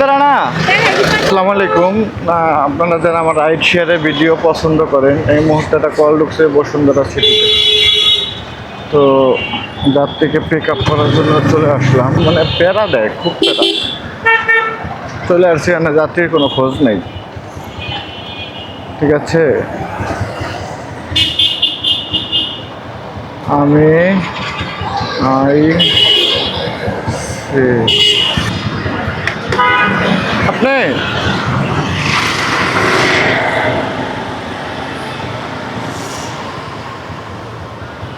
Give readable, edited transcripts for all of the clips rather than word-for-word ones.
না আসসালামু আলাইকুম। আপনারা যারা আমার রাইড শেয়ারের ভিডিও পছন্দ করেন, এই মুহূর্তে একটা কল ঢুকছে বসুন্ধরা সিটিতে। তো যাত্রীকে পিক আপ করার জন্য চলে আসলাম। মানে প্যারা দেয়, খুব প্যারা। চলে আসছি, না যাত্রীর কোনো খোঁজ নেই। ঠিক আছে, আমি আপনি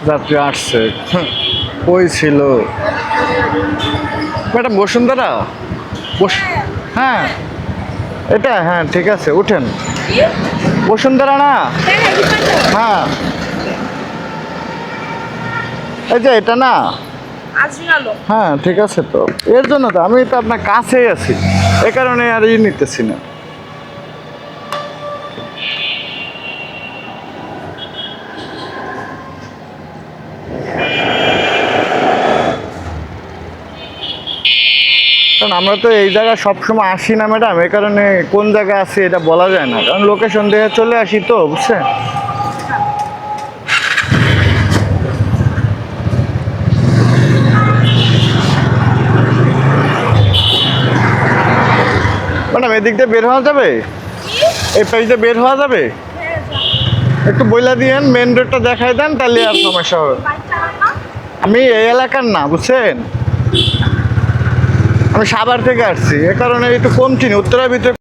যাত্রী আসছে, ওই ছিল ম্যাডাম বসুন্ধরা। হ্যাঁ এটা, হ্যাঁ ঠিক আছে, উঠেন। বসুন্ধরা না? হ্যাঁ এই যে এটা না? হ্যাঁ ঠিক আছে। তো এর জন্য তো আমি তো আপনার কাছেই আছি, এ কারণে আর নিতেছি না। কারণ আমরা তো এই জায়গায় সবসময় আসি না ম্যাডাম, এই কারণে কোন জায়গায় আছি এটা বলা যায় না, কারণ লোকেশন দেখে চলে আসি তো, বুঝছেন? ম্যাডাম এদিক দিয়ে বের হওয়া যাবে? এই পাশ দিয়ে বের হওয়া যাবে? একটু বইলা দিয়েন, মেন রোডটা দেখাই দেন, তাহলে আর সমস্যা হবে। আমি এই এলাকার না, বুঝছেন? আমি সাভার থেকে আসছি, এ কারণে একটু কম চিনি উত্তরার ভিতরে।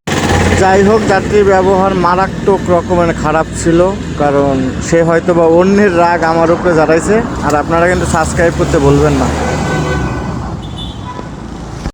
যাই হোক, যাত্রীর ব্যবহার মারাত্মক রকমের খারাপ ছিল, কারণ সে হয়তো বা অন্যের রাগ আমার উপরে জ্বালাইছে। আর আপনারা কিন্তু সাবস্ক্রাইব করতে বলবেন না।